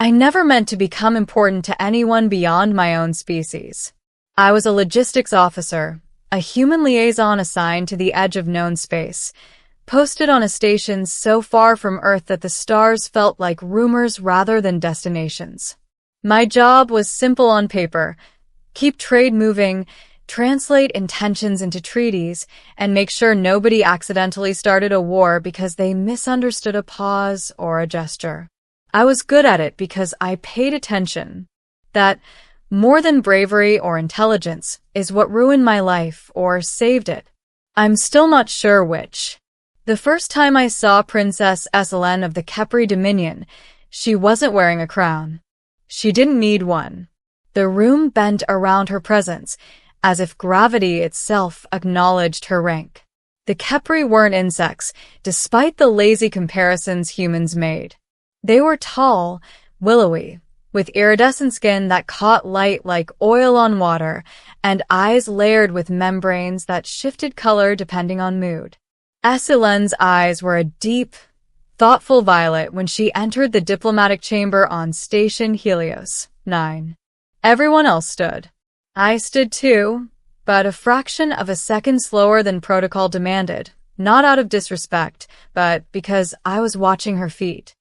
I never meant to become important to anyone beyond my own species. I was a logistics officer, a human liaison assigned to the edge of known space, posted on a station so far from Earth that the stars felt like rumors rather than destinations. My job was simple on paper: keep trade moving, translate intentions into treaties, and make sure nobody accidentally started a war because they misunderstood a pause or a gesture. I was good at it because I paid attention. That, more than bravery or intelligence, is what ruined my life or saved it. I'm still not sure which. The first time I saw Princess Eselen of the Kepri Dominion, she wasn't wearing a crown. She didn't need one. The room bent around her presence, as if gravity itself acknowledged her rank. The Kepri weren't insects, despite the lazy comparisons humans made. They were tall, willowy, with iridescent skin that caught light like oil on water, and eyes layered with membranes that shifted color depending on mood. Eselen's eyes were a deep, thoughtful violet when she entered the diplomatic chamber on Station Helios 9. Everyone else stood. I stood too, but a fraction of a second slower than protocol demanded, not out of disrespect, but because I was watching her feet.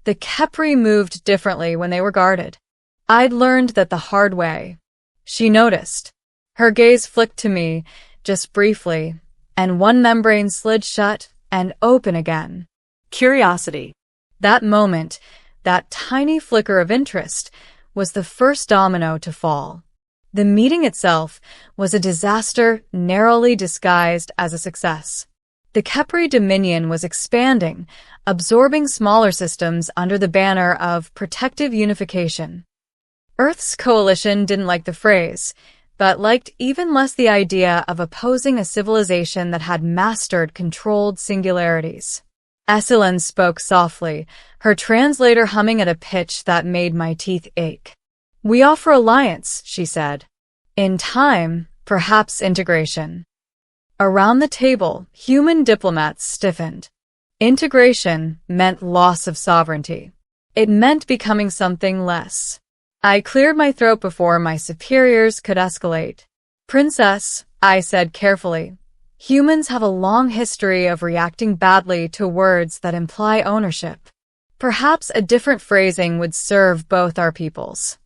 The Kepri moved differently when they were guarded. I'd learned that the hard way. She noticed. Her gaze flicked to me, just briefly, and one membrane slid shut and open again. Curiosity. That moment, that tiny flicker of interest, was the first domino to fall. The meeting itself was a disaster narrowly disguised as a success. The Kepri Dominion was expanding, absorbing smaller systems under the banner of protective unification. Earth's coalition didn't like the phrase, but liked even less the idea of opposing a civilization that had mastered controlled singularities. Eselen spoke softly, her translator humming at a pitch that made my teeth ache. "We offer alliance," she said. "In time, perhaps integration." Around the table, human diplomats stiffened. Integration meant loss of sovereignty. It meant becoming something less. I cleared my throat before my superiors could escalate. "Princess," I said carefully, "humans have a long history of reacting badly to words that imply ownership. Perhaps a different phrasing would serve both our peoples."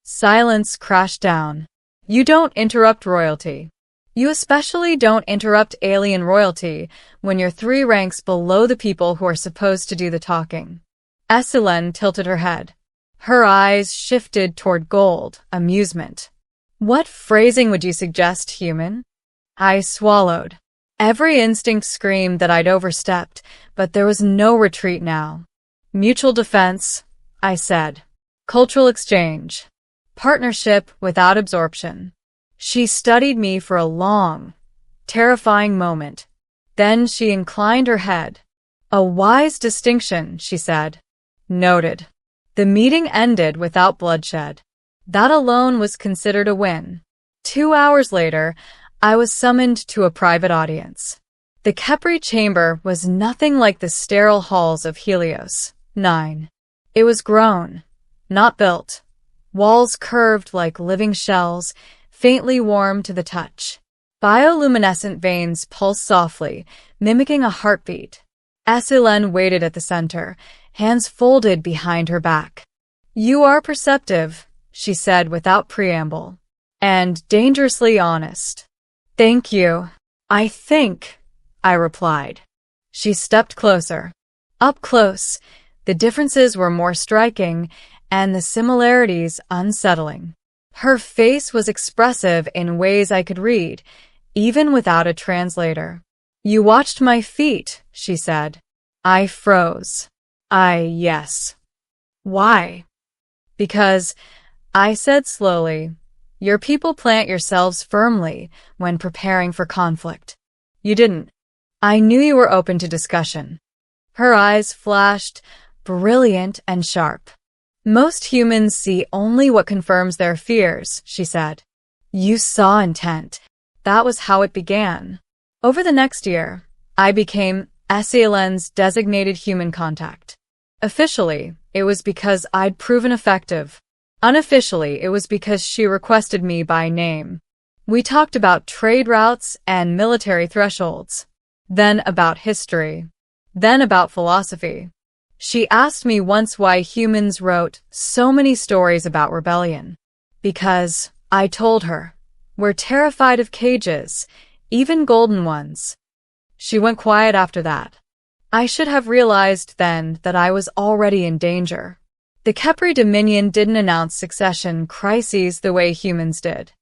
Silence crashed down. You don't interrupt royalty. You especially don't interrupt alien royalty when you're 3 ranks below the people who are supposed to do the talking. Eselen tilted her head. Her eyes shifted toward gold, amusement. "What phrasing would you suggest, human?" I swallowed. Every instinct screamed that I'd overstepped, but there was no retreat now. "Mutual defense," I said. "Cultural exchange. Partnership without absorption." She studied me for a long, terrifying moment. Then she inclined her head. "A wise distinction," she said. Noted. The meeting ended without bloodshed. That alone was considered a win. 2 hours later, I was summoned to a private audience. The Kepri chamber was nothing like the sterile halls of Helios 9. It was grown, not built. Walls curved like living shells, faintly warm to the touch. Bioluminescent veins pulsed softly, mimicking a heartbeat. Eselen waited at the center, hands folded behind her back. "You are perceptive," she said without preamble, "and dangerously honest." "Thank you. I think," I replied. She stepped closer. Up close, the differences were more striking, and the similarities unsettling. Her face was expressive in ways I could read, even without a translator. "You watched my feet," she said. I froze. Yes. "Why?" "Because," I said slowly, "your people plant yourselves firmly when preparing for conflict. You didn't. I knew you were open to discussion." Her eyes flashed, brilliant and sharp. "Most humans see only what confirms their fears," she said. "You saw intent. That was how it began." Over the next year, I became Eselen's designated human contact. Officially, it was because I'd proven effective. Unofficially, it was because she requested me by name. We talked about trade routes and military thresholds. Then about history. Then about philosophy. She asked me once why humans wrote so many stories about rebellion. Because, I told her, we're terrified of cages, even golden ones. She went quiet after that. I should have realized then that I was already in danger. The Khepri Dominion didn't announce succession crises the way humans did.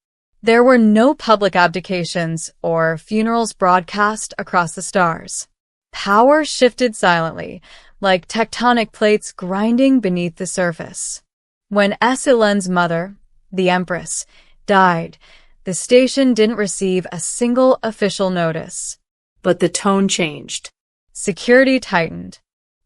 There were no public abdications or funerals broadcast across the stars. Power shifted silently, like tectonic plates grinding beneath the surface. When Esilen's mother, the Empress, died, the station didn't receive a single official notice. But the tone changed. Security tightened.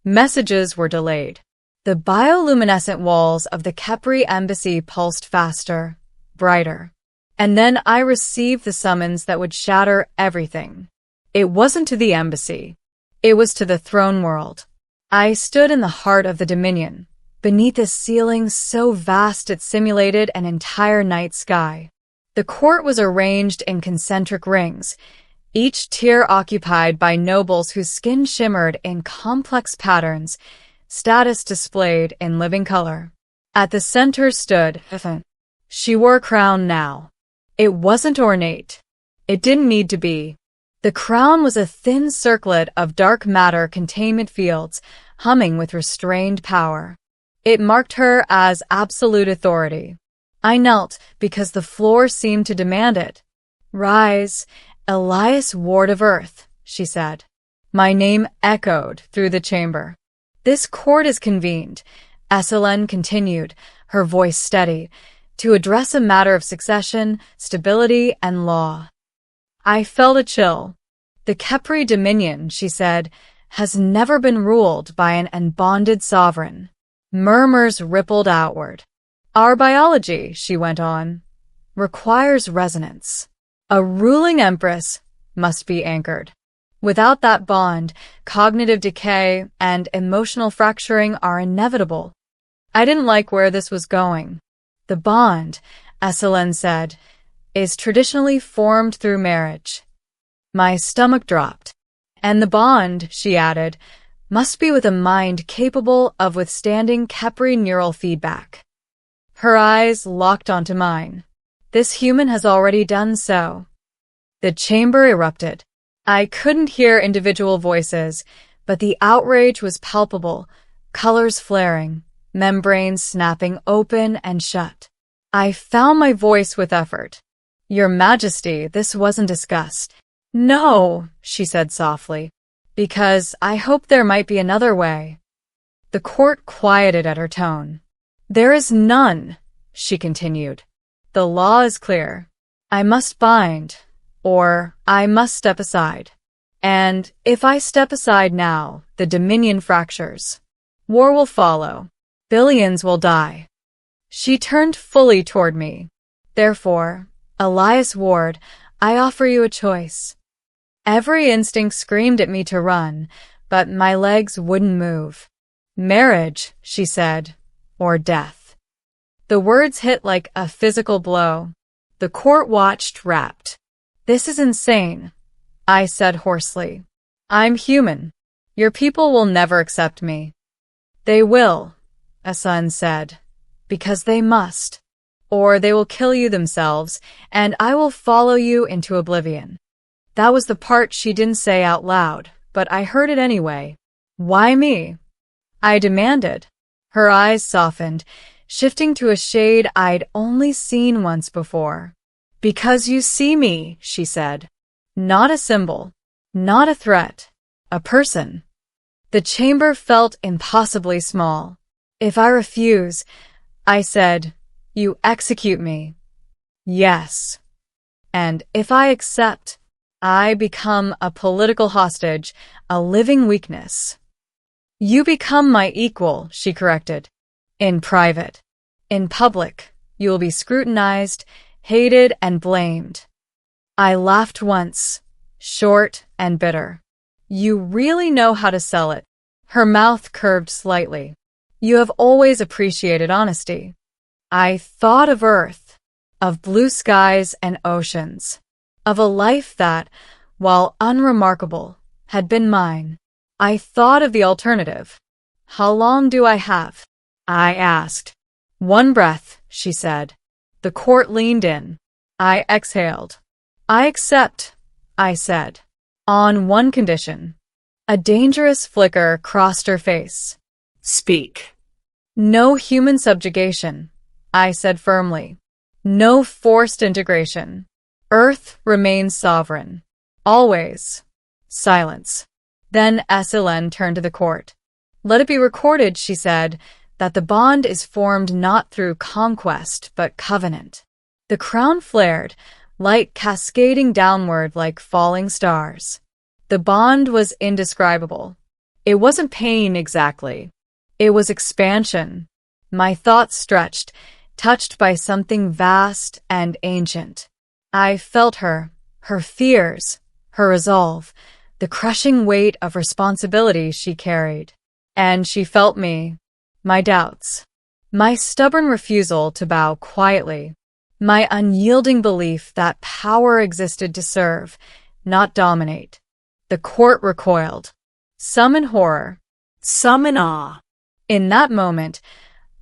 Messages were delayed. The bioluminescent walls of the Khepri embassy pulsed faster, brighter. And then I received the summons that would shatter everything. It wasn't to the embassy. It was to the throne world. I stood in the heart of the Dominion, beneath a ceiling so vast it simulated an entire night sky. The court was arranged in concentric rings, each tier occupied by nobles whose skin shimmered in complex patterns, status displayed in living color. At the center stood Ethan. She wore a crown now. It wasn't ornate. It didn't need to be. The crown was a thin circlet of dark matter containment fields, humming with restrained power. It marked her as absolute authority. I knelt because the floor seemed to demand it. "Rise, Elias Ward of Earth," she said. My name echoed through the chamber. "This court is convened," Esilen continued, her voice steady, "to address a matter of succession, stability, and law." I felt a chill. The Khepri Dominion, she said, has never been ruled by an unbonded sovereign. Murmurs rippled outward. Our biology, she went on, requires resonance. A ruling empress must be anchored. Without that bond, cognitive decay and emotional fracturing are inevitable. I didn't like where this was going. The bond, Esilen said, is traditionally formed through marriage. My stomach dropped. And the bond, she added, must be with a mind capable of withstanding Khepri neural feedback. Her eyes locked onto mine. This human has already done so. The chamber erupted. I couldn't hear individual voices, but the outrage was palpable, colors flaring, membranes snapping open and shut. I found my voice with effort. "Your Majesty, this wasn't discussed." "No," she said softly, "because I hoped there might be another way." The court quieted at her tone. "There is none," she continued. "The law is clear. I must bind, or I must step aside. And if I step aside now, the Dominion fractures. War will follow. Billions will die." She turned fully toward me. "Therefore, Elias Ward, I offer you a choice." Every instinct screamed at me to run, but my legs wouldn't move. "Marriage," she said, "or death." The words hit like a physical blow. The court watched, rapt. "This is insane," I said hoarsely. "I'm human. Your people will never accept me." "They will," a son said, "because they must. Or they will kill you themselves, and I will follow you into oblivion." That was the part she didn't say out loud, but I heard it anyway. "Why me?" I demanded. Her eyes softened, shifting to a shade I'd only seen once before. "Because you see me," she said. "Not a symbol. Not a threat. A person." The chamber felt impossibly small. "If I refuse," I said, "you execute me." "Yes." "And if I accept, I become a political hostage, a living weakness." "You become my equal," she corrected. "In private. In public, you will be scrutinized, hated, and blamed." I laughed once, short and bitter. "You really know how to sell it." Her mouth curved slightly. You have always appreciated honesty. I thought of Earth, of blue skies and oceans, of a life that, while unremarkable, had been mine. I thought of the alternative. How long do I have? I asked. 1 breath, she said. The court leaned in. I exhaled. I accept, I said. On one condition. A dangerous flicker crossed her face. Speak. No human subjugation, I said firmly. No forced integration. Earth remains sovereign. Always. Silence. Then Hélène turned to the court. Let it be recorded, she said, that the bond is formed not through conquest, but covenant. The crown flared, light cascading downward like falling stars. The bond was indescribable. It wasn't pain exactly. It was expansion. My thoughts stretched, touched by something vast and ancient. I felt her fears, her resolve, the crushing weight of responsibility she carried. And she felt me, my doubts, my stubborn refusal to bow quietly, my unyielding belief that power existed to serve, not dominate. The court recoiled, some in horror, Some in awe. In that moment,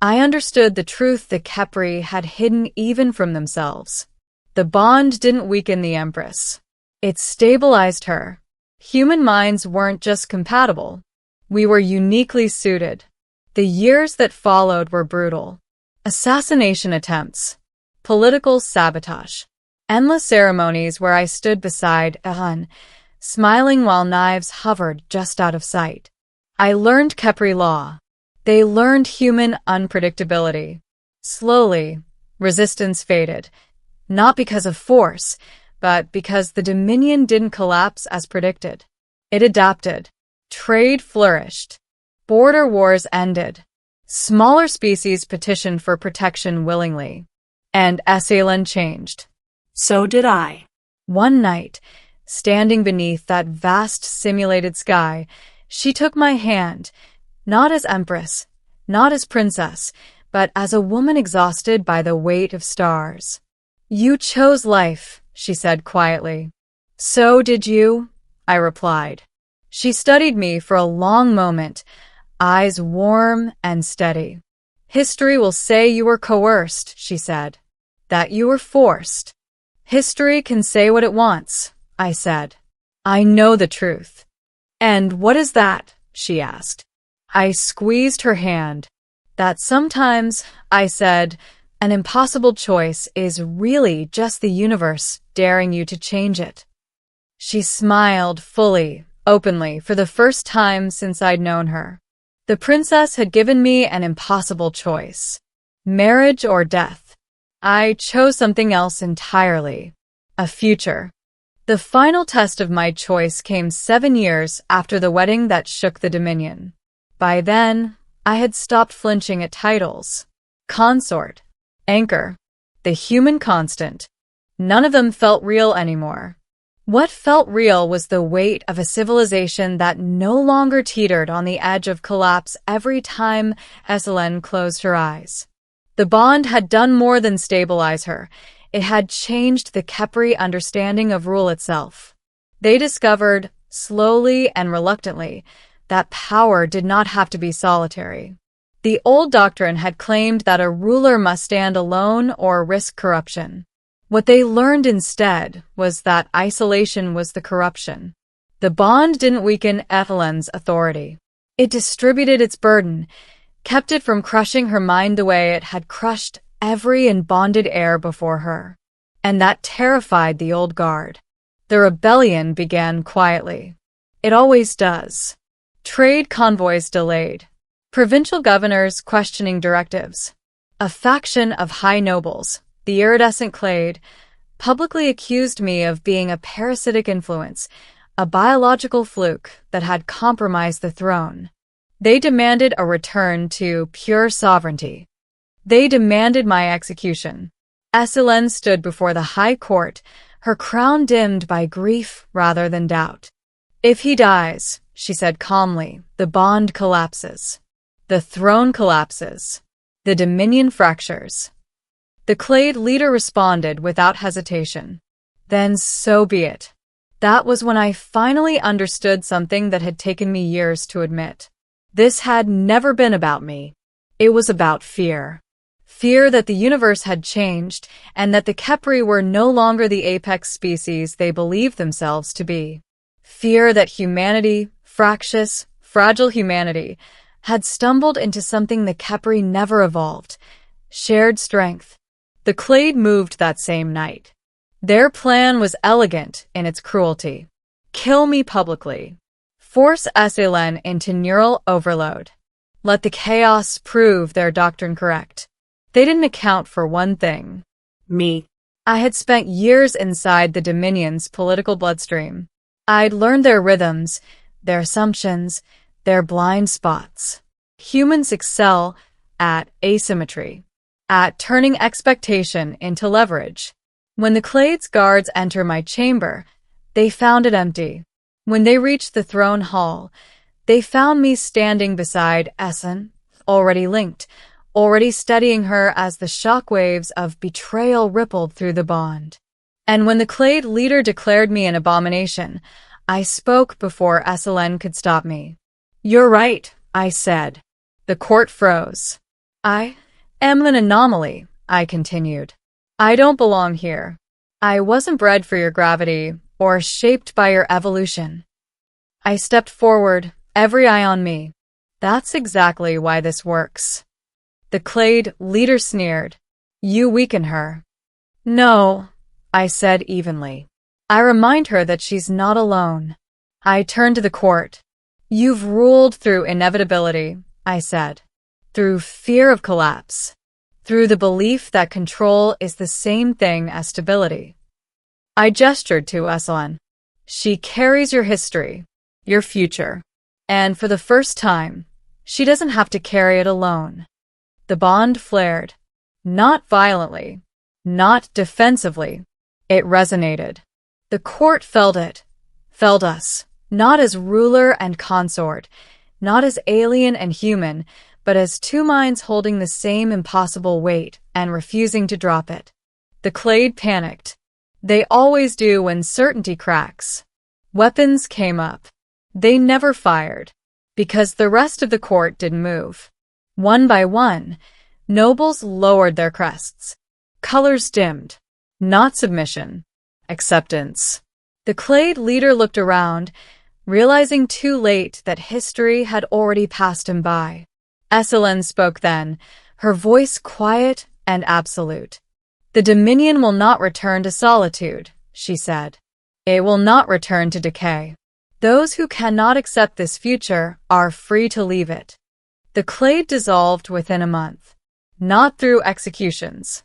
I understood the truth the Khepri had hidden even from themselves. The bond didn't weaken the Empress. It stabilized her. Human minds weren't just compatible. We were uniquely suited. The years that followed were brutal. Assassination attempts. Political sabotage. Endless ceremonies where I stood beside Hélène, smiling while knives hovered just out of sight. I learned Khepri law. They learned human unpredictability. Slowly, resistance faded, not because of force, but because the Dominion didn't collapse as predicted. It adapted. Trade flourished. Border wars ended. Smaller species petitioned for protection willingly. And Hélène changed. So did I. One night, standing beneath that vast simulated sky, she took my hand, not as empress, not as princess, but as a woman exhausted by the weight of stars. You chose life, she said quietly. So did you, I replied. She studied me for a long moment, eyes warm and steady. History will say you were coerced, she said, that you were forced. History can say what it wants, I said. I know the truth. And what is that? She asked. I squeezed her hand. That sometimes, I said, an impossible choice is really just the universe daring you to change it. She smiled fully, openly, for the first time since I'd known her. The princess had given me an impossible choice. Marriage or death. I chose something else entirely. A future. The final test of my choice came 7 years after the wedding that shook the Dominion. By then, I had stopped flinching at titles. Consort. Anchor. The human constant. None of them felt real anymore. What felt real was the weight of a civilization that no longer teetered on the edge of collapse every time Hélène closed her eyes. The bond had done more than stabilize her. It had changed the Khepri understanding of rule itself. They discovered, slowly and reluctantly, that power did not have to be solitary. The old doctrine had claimed that a ruler must stand alone or risk corruption. What they learned instead was that isolation was the corruption. The bond didn't weaken Hélène's authority. It distributed its burden, kept it from crushing her mind the way it had crushed every embonded heir before her. And that terrified the old guard. The rebellion began quietly. It always does. Trade convoys delayed. Provincial governors questioning directives. A faction of high nobles, the iridescent clade, publicly accused me of being a parasitic influence, a biological fluke that had compromised the throne. They demanded a return to pure sovereignty. They demanded my execution. Hélène stood before the high court, her crown dimmed by grief rather than doubt. If he dies, she said calmly, the bond collapses. The throne collapses. The Dominion fractures. The Clade leader responded without hesitation. Then so be it. That was when I finally understood something that had taken me years to admit. This had never been about me. It was about fear. Fear that the universe had changed and that the Khepri were no longer the apex species they believed themselves to be. Fear that humanity, fractious, fragile humanity, had stumbled into something the Khepri never evolved. Shared strength. The Clade moved that same night. Their plan was elegant in its cruelty. Kill me publicly. Force SLN into neural overload. Let the chaos prove their doctrine correct. They didn't account for one thing. Me. I had spent years inside the Dominion's political bloodstream. I'd learned their rhythms, their assumptions, their blind spots. Humans excel at asymmetry, at turning expectation into leverage. When the Clade's guards enter my chamber, they found it empty. When they reached the throne hall, they found me standing beside Essen, already linked, already studying her as the shockwaves of betrayal rippled through the bond. And when the Clade leader declared me an abomination, I spoke before SLN could stop me. You're right, I said. The court froze. I am an anomaly, I continued. I don't belong here. I wasn't bred for your gravity or shaped by your evolution. I stepped forward, every eye on me. That's exactly why this works. The Clade leader sneered. You weaken her. No, I said evenly. I remind her that she's not alone. I turned to the court. You've ruled through inevitability, I said. Through fear of collapse. Through the belief that control is the same thing as stability. I gestured to Eslan. She carries your history, your future, and for the first time, she doesn't have to carry it alone. The bond flared. Not violently, not defensively. It resonated. The court felt it, felt us, not as ruler and consort, not as alien and human, but as two minds holding the same impossible weight and refusing to drop it. The Clade panicked. They always do when certainty cracks. Weapons came up. They never fired, because the rest of the court didn't move. One by one, nobles lowered their crests. Colors dimmed. Not submission. Acceptance. The Clade leader looked around, realizing too late that history had already passed him by. Esselin spoke then, her voice quiet and absolute. The Dominion will not return to solitude, she said. It will not return to decay. Those who cannot accept this future are free to leave it. The Clade dissolved within a month. Not through executions.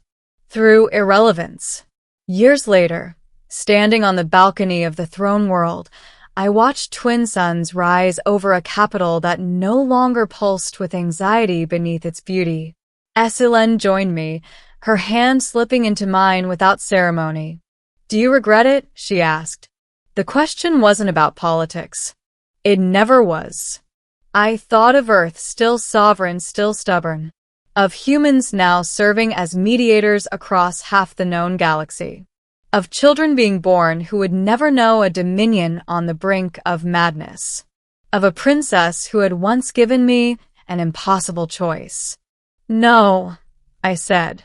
Through irrelevance. Years later, standing on the balcony of the throne world, I watched twin suns rise over a capital that no longer pulsed with anxiety beneath its beauty. Esselin joined me, her hand slipping into mine without ceremony. Do you regret it? She asked. The question wasn't about politics. It never was. I thought of Earth still sovereign, still stubborn. Of humans now serving as mediators across half the known galaxy. Of children being born who would never know a dominion on the brink of madness. Of a princess who had once given me an impossible choice. No, I said.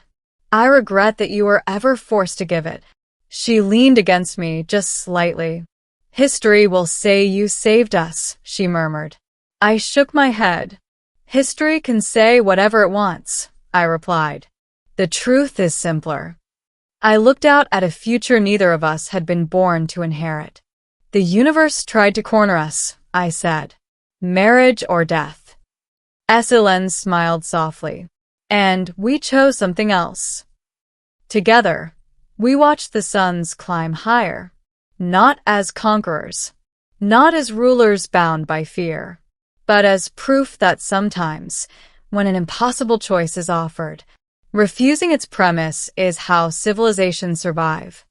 I regret that you were ever forced to give it. She leaned against me just slightly. History will say you saved us, she murmured. I shook my head. History can say whatever it wants, I replied. The truth is simpler. I looked out at a future neither of us had been born to inherit. The universe tried to corner us, I said. Marriage or death. Esselin smiled softly. And we chose something else. Together, we watched the suns climb higher. Not as conquerors. Not as rulers bound by fear. But as proof that sometimes, when an impossible choice is offered, refusing its premise is how civilizations survive.